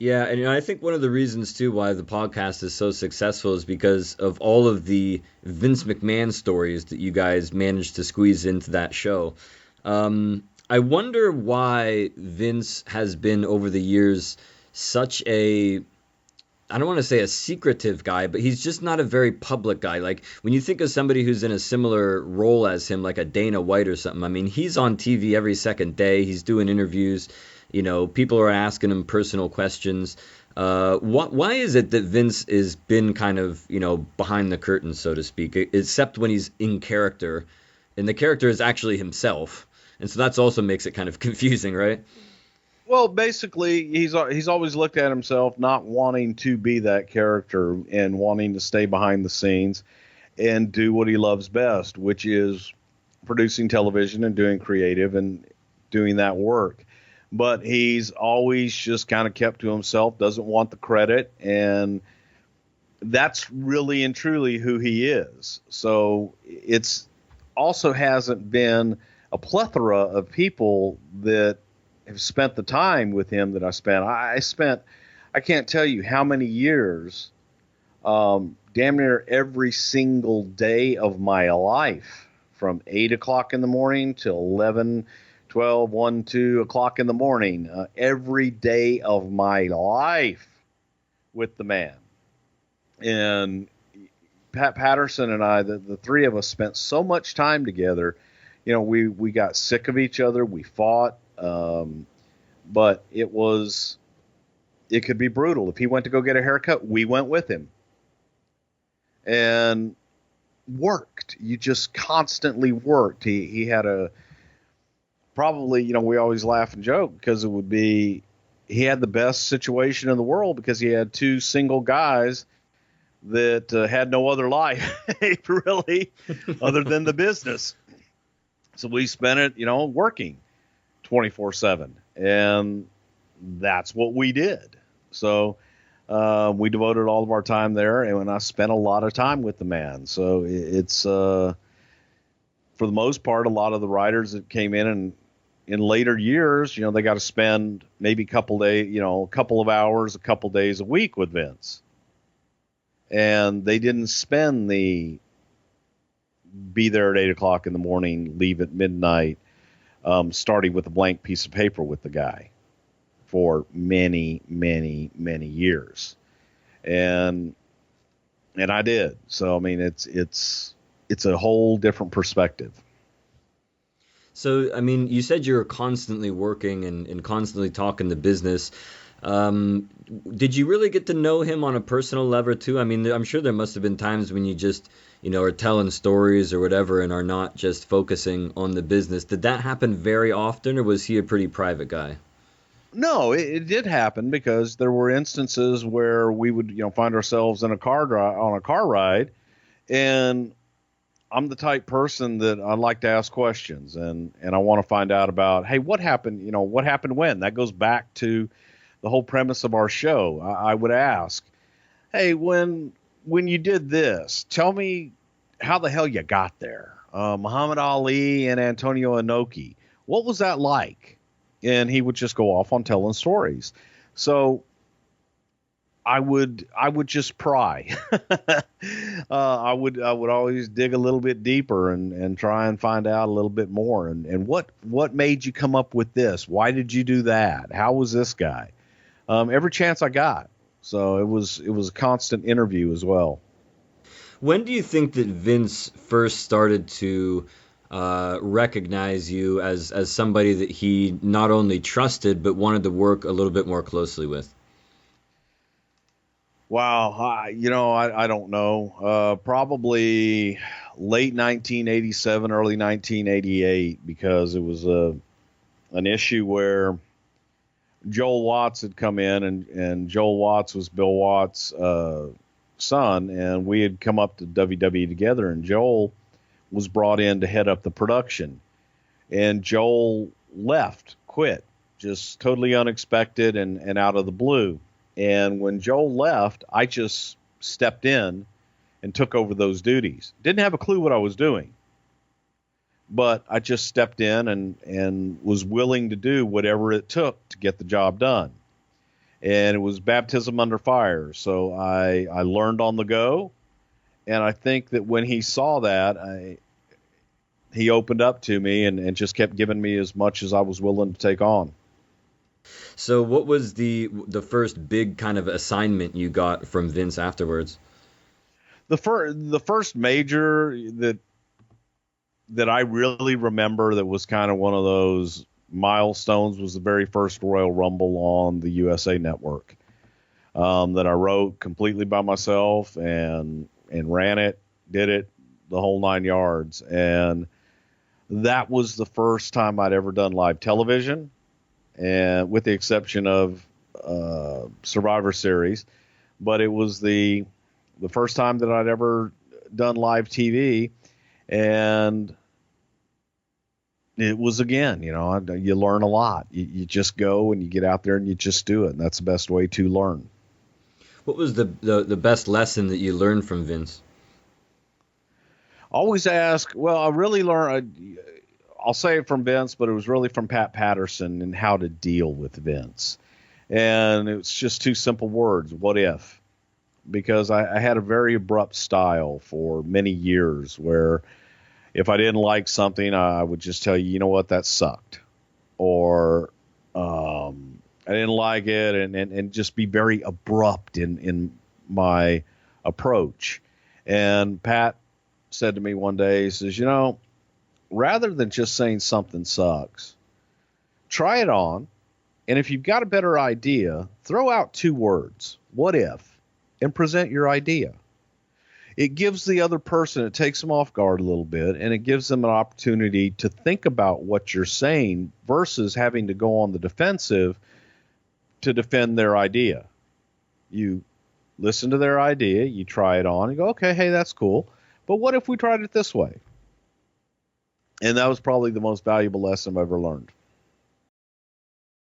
Yeah, and I think one of the reasons too why the podcast is so successful is because of all of the Vince McMahon stories that you guys managed to squeeze into that show. I wonder why Vince has been over the years such a, I don't want to say a secretive guy, but he's just not a very public guy. Like when you think of somebody who's in a similar role as him, like a Dana White or something, I mean, he's on TV every second day. He's doing interviews. People are asking him personal questions. Why is it that Vince has been kind of, behind the curtain, so to speak, except when he's in character, and the character is actually himself, and so that's also makes it kind of confusing, right? Well, basically, he's always looked at himself not wanting to be that character and wanting to stay behind the scenes and do what he loves best, which is producing television and doing creative and doing that work. But he's always just kind of kept to himself, doesn't want the credit, and that's really and truly who he is. So it's also hasn't been a plethora of people that have spent the time with him that I spent. I can't tell you how many years, damn near every single day of my life, from 8 o'clock in the morning till 11, 12, 1, 2 o'clock in the morning, every day of my life with the man. And Pat Patterson and I, the three of us spent so much time together. We got sick of each other. We fought. But it could be brutal. If he went to go get a haircut, we went with him and worked. You just constantly worked. He had probably, we always laugh and joke because he had the best situation in the world because he had two single guys that had no other life really other than the business. So we spent it, working 24/7. And that's what we did. So we devoted all of our time there, and I spent a lot of time with the man. So it's, for the most part, a lot of the writers that came in later years, they got to spend maybe a couple of hours, a couple days a week with Vince. And they didn't spend be there at 8 o'clock in the morning, leave at midnight, starting with a blank piece of paper with the guy for many, many, many years. And I did. So, I mean, it's a whole different perspective. So, I mean, you said you're constantly working and constantly talking the business. Did you really get to know him on a personal level too? I mean, I'm sure there must have been times when you just, are telling stories or whatever and are not just focusing on the business. Did that happen very often, or was he a pretty private guy? No, it did happen because there were instances where we would, find ourselves in on a car ride, and I'm the type person that I like to ask questions and I want to find out about, hey, what happened? What happened when? That goes back to the whole premise of our show. I would ask, hey, when you did this, tell me how the hell you got there. Muhammad Ali and Antonio Inoki, what was that like? And he would just go off on telling stories. So I would just pry. I would always dig a little bit deeper and try and find out a little bit more. And what made you come up with this? Why did you do that? How was this guy? Every chance I got. So it was a constant interview as well. When do you think that Vince first started to recognize you as somebody that he not only trusted but wanted to work a little bit more closely with? Wow, I don't know. Probably late 1987, early 1988, because it was an issue where Joel Watts had come in, and Joel Watts was Bill Watts' son, and we had come up to WWE together, and Joel was brought in to head up the production. And Joel quit, just totally unexpected and out of the blue. And when Joel left, I just stepped in and took over those duties. Didn't have a clue what I was doing, but I just stepped in and was willing to do whatever it took to get the job done. and it was baptism under fire. So I learned on the go, and I think that when he saw that, he opened up to me and just kept giving me as much as I was willing to take on. So what was the first big kind of assignment you got from Vince afterwards? The first major that I really remember that was kind of one of those milestones was the very first Royal Rumble on the USA Network, that I wrote completely by myself and ran it, did it, the whole 9 yards. And that was the first time I'd ever done live television, and with the exception of Survivor Series, but it was the first time that I'd ever done live TV, and it was, again, you learn a lot. You just go and you get out there and you just do it, and that's the best way to learn. What was the best lesson that you learned from Vince? Always ask. Well, I really learned. I'll say it from Vince, but it was really from Pat Patterson and how to deal with Vince. And it's just two simple words: what if? Because I had a very abrupt style for many years, where if I didn't like something, I would just tell you, you know what, that sucked, or I didn't like it, and just be very abrupt in my approach. And Pat said to me one day, he says, rather than just saying something sucks, try it on, and if you've got a better idea, throw out 2 words, what if, and present your idea. It gives the other person, it takes them off guard a little bit, and it gives them an opportunity to think about what you're saying versus having to go on the defensive to defend their idea. You listen to their idea, you try it on, and go, okay, hey, that's cool, but what if we tried it this way? And that was probably the most valuable lesson I've ever learned.